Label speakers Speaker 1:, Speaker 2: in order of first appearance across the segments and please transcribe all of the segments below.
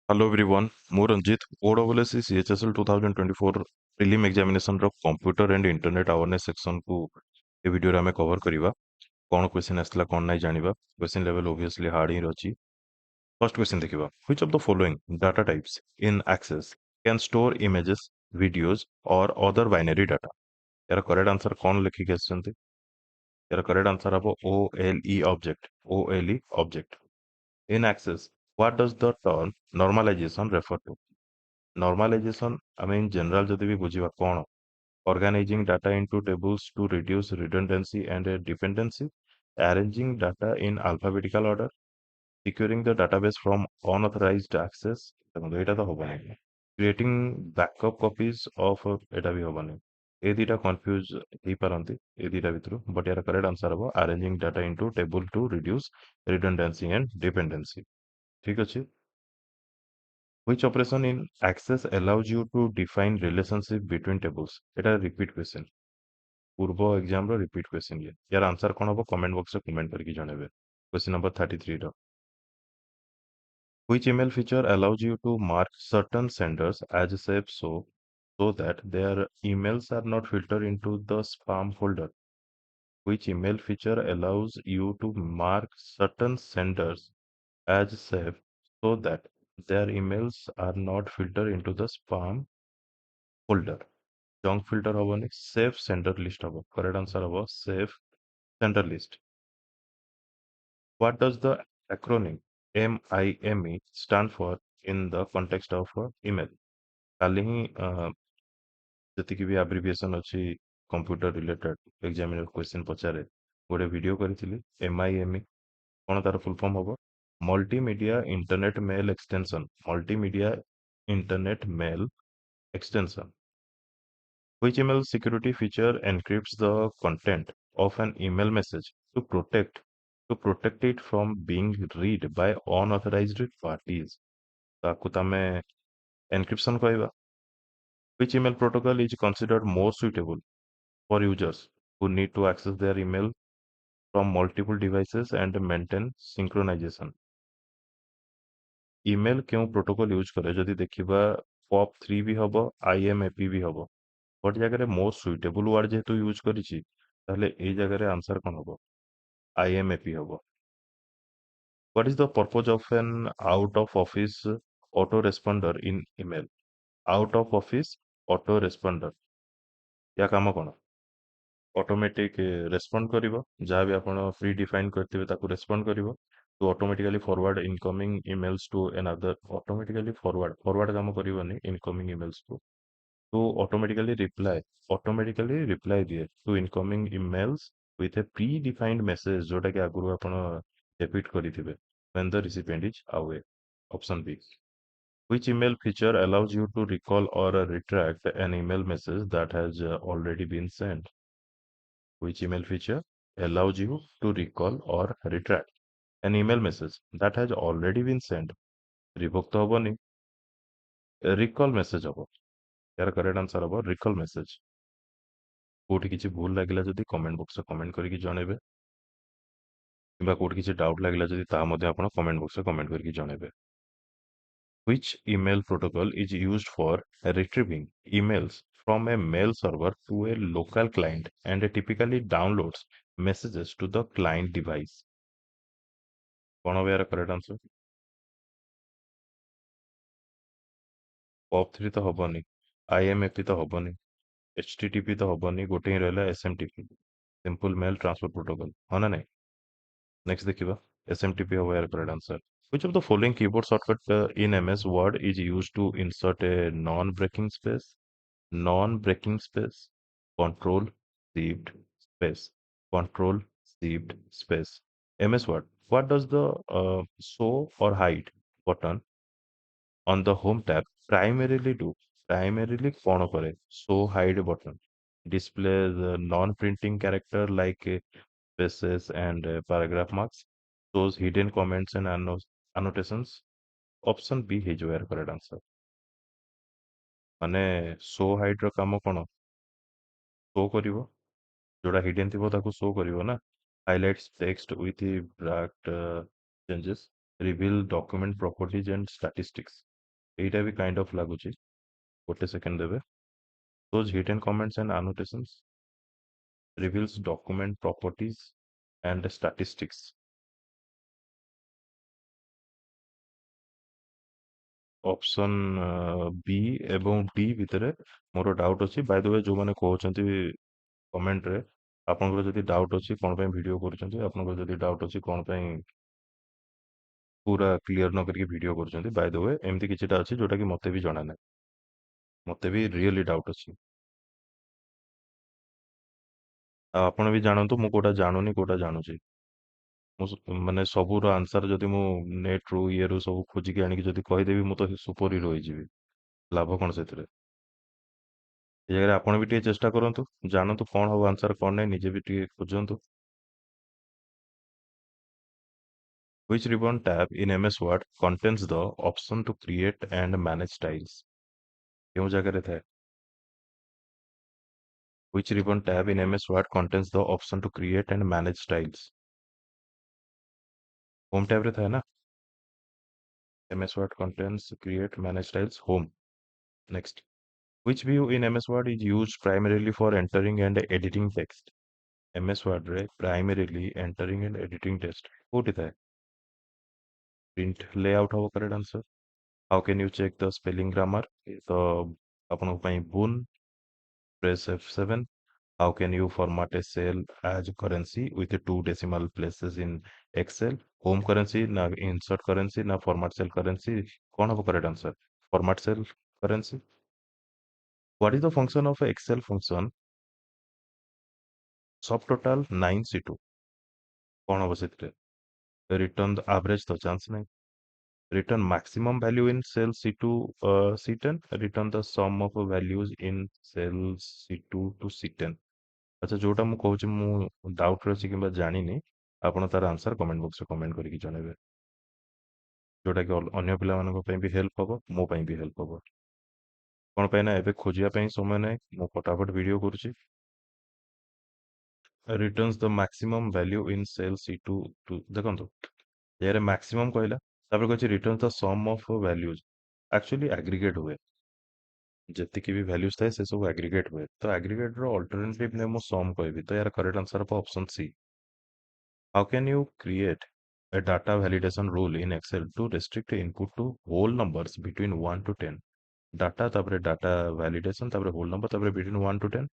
Speaker 1: Hello everyone, ମୁଁ Ranjit OSSC CHSL 2024 prelim ଏକ୍ଜାମିନେସନର computer and internet awareness ସେକ୍ସନକୁ ଏ ଭିଡ଼ିଓରେ ଆମେ କଭର କରିବା। କ'ଣ କ୍ୱେଶ୍ଚିନ୍ ଆସିଥିଲା କ'ଣ ନାହିଁ ଜାଣିବା। କ୍ୱେଶ୍ଚିନ୍ ଲେଭେଲ ଓଭିୟସଲି ହାର୍ଡ ହିଁ ଅଛି। ଫର୍ଷ୍ଟ କ୍ୱେଶ୍ଚିନ୍ ଦେଖିବା, which of the following data types in Access can store images, videos or other binary data? ଏହାର କରେକ୍ଟ ଆନ୍ସର କ'ଣ ଲେଖିକି ଆସିଛନ୍ତି? ଏହାର କରେକ୍ଟ ଆନ୍ସର ହେବ OLE object. OLE object. In Access, what does the term normalization refer to? Normalization ଆମେ in general ଯଦି ବି ବୁଝିବା କ'ଣ? Organizing data into tables to reduce redundancy and dependency, arranging data in alphabetical order, securing the database from unauthorized access, ଦେଖନ୍ତୁ ଏଇଟା ତ ହବନି। Creating backup copies of ଏଇଟା ବି ହବନି। ଏ ଦିଟା କନଫ୍ୟୁଜ ହେଇପାରନ୍ତି ଏ ଦିଟା ଭିତରୁ, ବଟ୍ ୟାର କରେକ୍ଟ ଆନ୍ସର ହେବ arranging data into table to reduce redundancy and dependency। ଠିକ୍ ଅଛି। Which operation in Access allows you to define relationship between tables? এটা repeat question। ପୂର୍ବ ଏକ୍ଜାମର ରିପିଟ୍ କ୍ୱେଶ୍ଚିନ୍ ଇଏ। ୟାର ଆନ୍ସର କ'ଣ ହବ କମେଣ୍ଟ ବକ୍ସରେ କମେଣ୍ଟ କରିକି ଜଣେଇବେ। କ୍ୱେଶ୍ଚିନ୍ ନମ୍ବର 33ର Which email feature allows you to mark certain senders as safe so that their emails are not filtered into the spam folder? Which email feature allows you to mark certain senders as safe so that their emails are not filtered into the spam folder? Junk filter হবনি, safe sender list হব। Correct answer হব safe sender list। What does the acronym MIME stand for in the context of email? କାଲି ହିଁ ଯେତିକି ବି ଆବ୍ରିଭିଏସନ୍ ଅଛି computer related examiner question ପଚାରେ ଗୋଟେ video କରିଥିଲି। MIME କ'ଣ ତାର ଫୁଲ୍ ଫର୍ମ ହବ? Multimedia internet mail extension. Multimedia internet mail extension. Which email security feature encrypts the content of an email message to protect it from being read by unauthorized parties? ତାକୁ ତମେ encryption କହିବା। Which email protocol is considered more suitable for users who need to access their email from multiple devices and maintain synchronization? email କେଉଁ protocol use କରେ? ଯଦି ଦେଖିବା POP3 ବି ହବ, IMAP ବି ହବ। But ଜାଗାରେ ମୋଷ୍ଟ ସୁଇଟେବୁଲ୍ ୱାର୍ଡ ଯେହେତୁ use କରିଛି, ତାହେଲେ ଏଇ ଜାଗାରେ ଆନ୍ସର କ'ଣ ହବ? IMAP ହବ। What is the purpose of an out of office autoresponder in email? Out of office autoresponder ୟା କାମ କ'ଣ? ଅଟୋମେଟିକ୍ ରେସ୍ପଣ୍ଡ କରିବ, ଯାହା ବି ଆପଣ ପ୍ରି ଡିଫାଇନ୍ କରିଥିବେ ତାକୁ ରେସ୍ପଣ୍ଡ କରିବ to automatically forward incoming emails to another। automatically forward କାମ କରିବନି incoming emails କୁ, to automatically reply ଦିଏ to incoming emails with a predefined message ଯୋଉଟା କି ଆଗରୁ ଆପଣ ଡେବିଟ୍ କରିଥିବେ when the recipient is away। Option B। Which email feature allows you to recall or retract an email message that has already been sent? Which email feature allows you to recall or retract an email message that has already been sent? Revoke ତ ହବନି, recall message ହବ। यार correct answer हବ recall message। କୋଉଠି କିଛି ଭୁଲ ଲାଗିଲା ଯଦି comment ବକ୍ସରେ କମେଣ୍ଟ କରିକି ଜଣେଇବେ, କିମ୍ବା କୋଉଠି କିଛି ଡାଉଟ୍ ଲାଗିଲା ଯଦି ତାହା ମଧ୍ୟ ଆପଣ କମେଣ୍ଟ ବକ୍ସରେ କମେଣ୍ଟ କରିକି ଜଣେଇବେ। Which email protocol is used for retrieving emails from a mail server to a local client and typically downloads messages to the client device? କ'ଣ ହବ ୟାର କରେକ୍ଟ ଆନ୍ସର? POP3 ତ ହବନି, IMAP ତ ହବନି, HTTP ତ ହବନି, ଗୋଟେ ହିଁ ରହିଲା SMTP, simple mail transfer protocol. ହଁ ନା ନାଇଁ? ନେକ୍ସଟ ଦେଖିବା, SMTP ହବ ୟାର correct answer. Which of the following keyboard shortcut in MS Word is used to insert a non-breaking space? Non-breaking space, Control Shift space, Control Shift space। MS Word, what does the show or hide button on the home tab primarily do? Primarily କ'ଣ କରେ? Show hide button display the non-printing character like spaces and paragraph marks, shows hidden comments and annotations। Option B ହେଇଯିବ ୟାର correct answer. ମାନେ show hide ର କାମ କ'ଣ? Show କରିବ, ଯୋଉଟା ହିଡେନ୍ ଥିବ ତାକୁ ଶୋ କରିବ ନା। highlights text with bracket changes, reveal document properties and statistics। ଏଇଟା ବି କାଇଣ୍ଡ ଅଫ୍ ଲାଗୁଛି। ଗୋଟେ ସେକେଣ୍ଡ ଦେବେ। those hidden comments and annotations reveals document properties and statistics। Option B ଏବଂ ଡି ଭିତରେ ମୋର ଡାଉଟ୍ ଅଛି। ବାଇ ଦ ୱେ ଯୋଉମାନେ କହୁଛନ୍ତି କମେଣ୍ଟରେ, ଆପଣଙ୍କର ଯଦି ଡାଉଟ୍ ଅଛି କଣ ପାଇଁ ଭିଡ଼ିଓ କରୁଛନ୍ତି, ଆପଣଙ୍କର ଯଦି ଡାଉଟ୍ ଅଛି କଣ ପାଇଁ ପୁରା କ୍ଲିୟର ନ କରିକି ଭିଡ଼ିଓ କରୁଛନ୍ତି, ବାଇ ଦ ୱେ ଏମିତି କିଛିଟା ଅଛି ଯୋଉଟା କି ମୋତେ ବି ଜଣା ନାହିଁ। ମୋତେ ବି ରିଅଲି ଡାଉଟ୍ ଅଛି। ଆଉ ଆପଣ ବି ଜାଣନ୍ତୁ ମୁଁ କୋଉଟା ଜାଣୁନି କୋଉଟା ଜାଣୁଛି। ମାନେ ସବୁର ଆନ୍ସର ଯଦି ମୁଁ ନେଟ୍‌ରୁ ଇଏରୁ ସବୁ ଖୋଜିକି ଆଣିକି ଯଦି କହିଦେବି ମୁଁ ତ ସୁପର ହିରୋ ହେଇଯିବି। ଲାଭ କଣ ସେଥିରେ? ଏ ଜାଗାରେ ଆପଣ ବି ଟିକେ ଚେଷ୍ଟା କରନ୍ତୁ। ଜାଣନ୍ତୁ କଣ ହବ ଆନ୍ସର କଣ ନାହିଁ ନିଜେ ବି ଟିକେ ଖୋଜନ୍ତୁ। Which ribbon tab in MS Word contains the option to create and manage styles? କେଉଁ ଜାଗାରେ ଥାଏ? Which ribbon tab in MS Word contains the option to create and manage styles? Home tab रे ଥାଏ ନା? MS Word contains create manage styles home. Next. Which view in MS Word is used primarily for entering and editing text? MS Word रे primarily entering and editing text କୋଉଠି ଥାଏ? Print layout ହବ correct answer. How can you check the spelling grammar? ତ ଆପଣଙ୍କ ପାଇଁ boon, press F7. How can you format a cell as currency with two decimal places in Excel? Home currency ना insert currency ना format cell currency कौन हବ correct answer? Format cell currency. What is the function of a Excel function? Subtotal 9C2 कौन हବ ସେଥିରେ? Return the average ତ chance ନାହିଁ। Return maximum value in cell C2 C10, return the sum of values in cell C2 to C10। ଆଚ୍ଛା ଯୋଉଟା ମୁଁ କହୁଛି ମୁଁ ଡାଉଟରେ ଅଛି କିମ୍ବା ଜାଣିନି ଆପଣ ତାର ଆନ୍ସର କମେଣ୍ଟ ବକ୍ସରେ କମେଣ୍ଟ କରିକି ଜଣେଇବେ, ଯୋଉଟା କି ଅନ୍ୟ ପିଲାମାନଙ୍କ ପାଇଁ ବି ହେଲ୍ପ ହବ, ମୋ ପାଇଁ ବି ହେଲ୍ପ ହବ। କଣ ପାଇଁ ନା ଏବେ ଖୋଜିବା ପାଇଁ ସମୟ ନାହିଁ, ମୁଁ ଫଟାଫଟ ଭିଡ଼ିଓ କରୁଛି। returns the maximum value in cell C2 to ଦେଖନ୍ତୁ ଏରେ maximum କହିଲା, ତାପରେ କହିଛି returns the sum of values, actually aggregate ହୁଏ, ଯେତିକି ବି values ଥାଏ ସେ ସବୁ aggregate ହୁଏ, ତ aggregate ର alternative ନେ ମୁଁ sum କହିବି, ତ ୟାର correct answer ହବ option C। How can you create a data validation rule in Excel to restrict input to whole numbers between 1 to 10? Data ତାପରେ data validation ତାପରେ whole number ତାପରେ between 1 to 10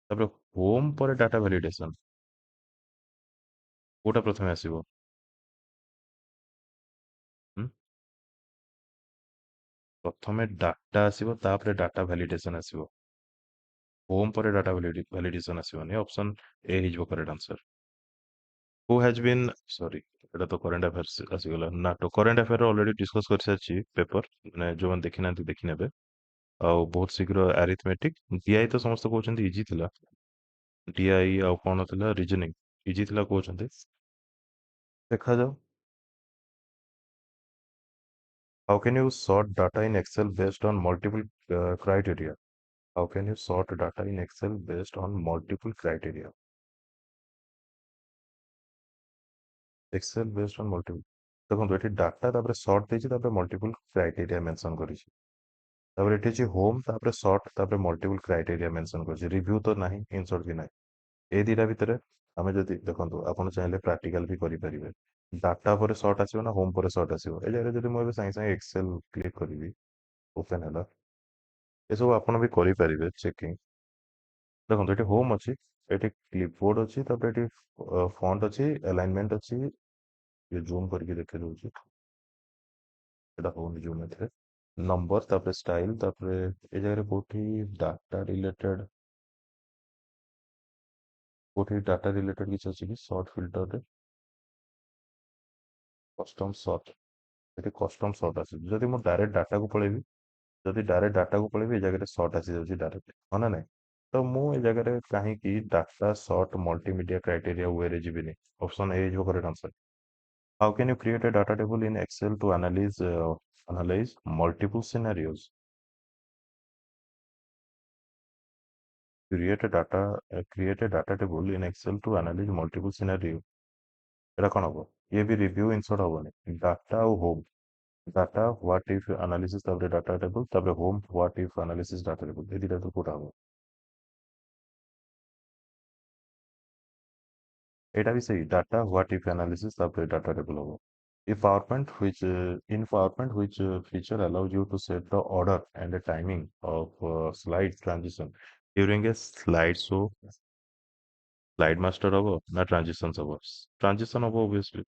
Speaker 1: ତାପରେ home ପରେ data validation କୋଉଟା ପ୍ରଥମେ ଆସିବ? ହୁଁ? ପ୍ରଥମେ ଡାଟା ଆସିବ ତାପରେ ଡାଟା ଭ୍ୟାଲିଡେସନ ଆସିବ। ହୋମ ପରେ ଡାଟା ଭ୍ୟାଲିଡେସନ ଆସିବନି। ଅପସନ ଏ ହେଇଯିବ correct answer. Who has been ସରି ଏଟା ତ କରେଣ୍ଟ ଆଫେୟାର୍ସ ଆସିଗଲା ନା, ତ କରେଣ୍ଟ ଆଫେୟାର ଅଲରେଡି ଡିସ୍କସ୍ କରିସାରିଛି ପେପର, ମାନେ ଯୋଉମାନେ ଦେଖିନାହାନ୍ତି ଦେଖିନେବେ। ଆଉ ବହୁତ ଶୀଘ୍ର ଆରିଥମେଟିକ ଡିଆଇ ତ ସମସ୍ତେ କହୁଛନ୍ତି ଇଜି ଥିଲା। ଡିଆଇ ଆଉ କଣ ଥିଲା ରିଜନିଂ ଇଜି ଥିଲା କହୁଛନ୍ତି, ଦେଖାଯାଉ। How can you sort data in Excel based on multiple criteria? How can you sort data in Excel based on multiple criteria? Excel based on multiple ଦେଖନ୍ତୁ ଏଠି ଡାଟା ତାପରେ ସର୍ଟ ଦେଇଛି ତାପରେ ମଲ୍ଟିପୁଲ କ୍ରାଇଟେରିଆ ମେନସନ କରିଛି, ତାପରେ ଏଠି ଅଛି ହୋମ ତାପରେ ସର୍ଟ ତାପରେ ମଲ୍ଟିପୁଲ କ୍ରାଇଟେରିଆ ମେନସନ କରିଛି, ରିଭ୍ୟୁ ତ ନାହିଁ, ଇନସର୍ଟ ବି ନାହିଁ। ଏଇ ଦିଟା ଭିତରେ ଆମେ ଯଦି ଦେଖନ୍ତୁ ଆପଣ ଚାହିଁଲେ ପ୍ରାକ୍ଟିକାଲ ବି କରିପାରିବେ। ଡାଟା ପରେ ସର୍ଟ ଆସିବ ନା ହୋମ ପରେ ସର୍ଟ ଆସିବ, ଏ ଜାଗାରେ ଯଦି ମୁଁ ଏବେ ସାଙ୍ଗେ ସାଙ୍ଗେ ଏକ୍ସେଲ କ୍ଲିକ୍ କରିବି, ଓପେନ ହେଲା, ଏସବୁ ଆପଣ ବି କରିପାରିବେ ଚେକିଂ। ଦେଖନ୍ତୁ ଏଠି ହୋମ ଅଛି, ଏଠି କ୍ଲିପବୋର୍ଡ ଅଛି, ତାପରେ ଏଠି ଫଣ୍ଟ ଅଛି, ଆଲାଇନମେଣ୍ଟ ଅଛି, ये ଜୁମ୍ କରିକି ଦେଖେଇ ଦଉଛି, ଏଟା ହଉନି ଜୁମ୍ ଏଥିରେ। ନମ୍ବର ତାପରେ ଷ୍ଟାଇଲ ତାପରେ ଏ ଜାଗାରେ କୋଉଠି ଡାଟା ରିଲେଟେଡ କିଛି ଅଛି କି ସର୍ଟ ଫିଲ୍ଟରରେ କଷ୍ଟମ ସର୍ଟ, ଏଠି କଷ୍ଟମ ସର୍ଟ ଆସୁଛି। ଯଦି ମୁଁ ଡାଇରେକ୍ଟ ଡାଟାକୁ ପଳେଇବି, ଯଦି ଡାଇରେକ୍ଟ ଡାଟାକୁ ପଳେଇବି ଏ ଜାଗାରେ ସର୍ଟ ଆସିଯାଉଛି ଡାଇରେକ୍ଟ, ହଁ ନା ନାଇଁ? ତ ମୁଁ ଏ ଜାଗାରେ କାହିଁକି ଡାଟା ସର୍ଟ ମଲ୍ଟିମିଡିଆ କ୍ରାଇଟେରିଆ ୱେରେ ଯିବିନି, ଅପସନ ଏ ହେଇଯିବ correct answer. How can you create a data table in Excel to analyze multiple scenarios? Create a data table in Excel to analyze multiple scenario। ଏଟା କଣ ହବ? ଇଏ ବି review insert ହବନି, data ଆଉ home data what if analysis तापर data table तापर home what if analysis data table ए दुटा तो कोटा हो एटा भी सही डाटा व्हाट इफ एनालिसिस तापर डाटा टेबल हो if PowerPoint which in PowerPoint which feature allows you to set the order and the timing of slide transition during a slideshow slide master hobo na transitions hobo transition hobo obviously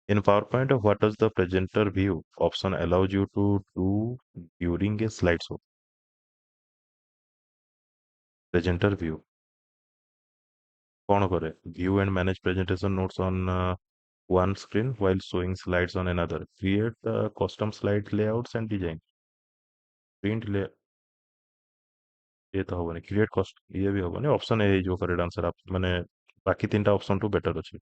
Speaker 1: in PowerPoint what does the presenter view option allows you to do during a slideshow presenter view कौन करे view and manage presentation notes on one screen while showing slides on another create custom slide layouts and design print lay ये तो हबनी create कस्ट ये भी हबनी option A जो correct answer आप माने बाकी तीनटा ऑप्शन टू बेटर अछि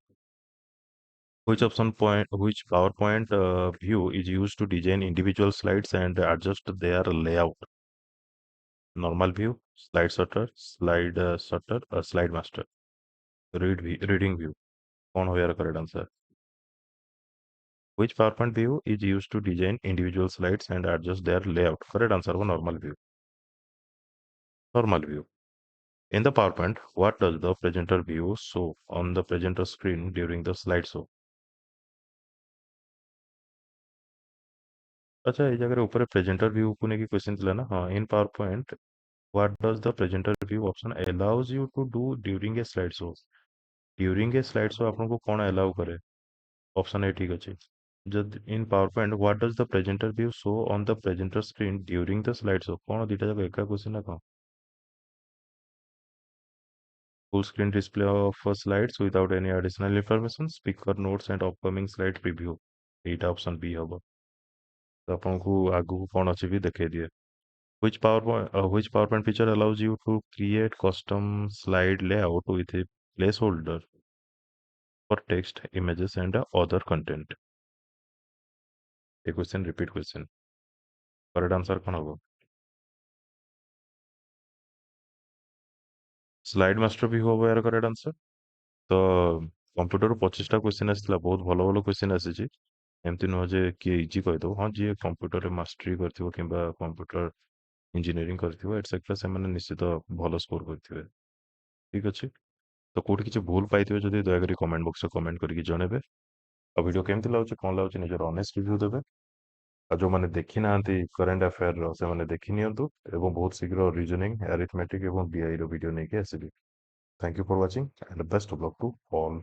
Speaker 1: which option point which PowerPoint view is used to design individual slides and adjust their layout normal view slide sorter or slide master reading view कौन हो यार correct answer which PowerPoint view is used to design individual slides and adjust their layout correct answer हो normal view in the PowerPoint what does the presenter view show on the presenter screen during the slideshow अच्छा ये जगह ऊपर presenter view को नेकी question थिला ना हाँ in PowerPoint what does the presenter view option allows you to do during a slide show आपको कौन अलाउ करे ऑप्शन ए ठीक अछि जद in PowerPoint what does the presenter view show on the presenter screen during the slide show कौन दिटा जगह एका क्वेश्चन ना कौन full screen display of slides without any additional information speaker notes and upcoming slide preview Etah option B हबो तो आपको आगु कौन अछि भी देखे दिए which PowerPoint feature allows you to create custom slide layout with a placeholder for text, images, and other content? A question, repeat question. Correct answer कौन होगा? Slide master भी होगा यार correct answer. ତ କମ୍ପ୍ୟୁଟରରୁ 25ଟା କ୍ୱେଶ୍ଚିନ୍ ଆସିଥିଲା ବହୁତ ଭଲ ଭଲ କ୍ୱେଶ୍ଚିନ୍ ଆସିଛି ଏମିତି ନୁହଁ ଯେ କିଏ ଇଜି କହିଦେବ ହଁ ଯିଏ କମ୍ପ୍ୟୁଟରରେ ମାଷ୍ଟରୀ କରିଥିବ କିମ୍ବା କମ୍ପ୍ୟୁଟର ଇଞ୍ଜିନିୟରିଂ କରିଥିବ ଏଟସେଟ୍ରା ସେମାନେ ନିଶ୍ଚିତ ଭଲ ସ୍କୋର କରିଥିବେ ଠିକ୍ ଅଛି ତ କୋଉଠି କିଛି ଭୁଲ ପାଇଥିବେ ଯଦି ଦୟାକରି କମେଣ୍ଟ ବକ୍ସରେ କମେଣ୍ଟ କରିକି ଜଣେଇବେ ଆଉ ଭିଡ଼ିଓ କେମିତି ଲାଗୁଛି କ'ଣ ଲାଗୁଛି ନିଜର ଅନେଷ୍ଟ ରିଭ୍ୟୁ ଦେବେ ଆଉ ଯେଉଁମାନେ ଦେଖି ନାହାନ୍ତି କରେଣ୍ଟ ଆଫେୟାରର ସେମାନେ ଦେଖି ନିଅନ୍ତୁ ଏବଂ ବହୁତ ଶୀଘ୍ର ରିଜନିଂ ଆରିଥମେଟିକ୍ ଏବଂ ଡିଆଇର ଭିଡ଼ିଓ ନେଇକି ଆସିବି thank you for watching and best of luck to all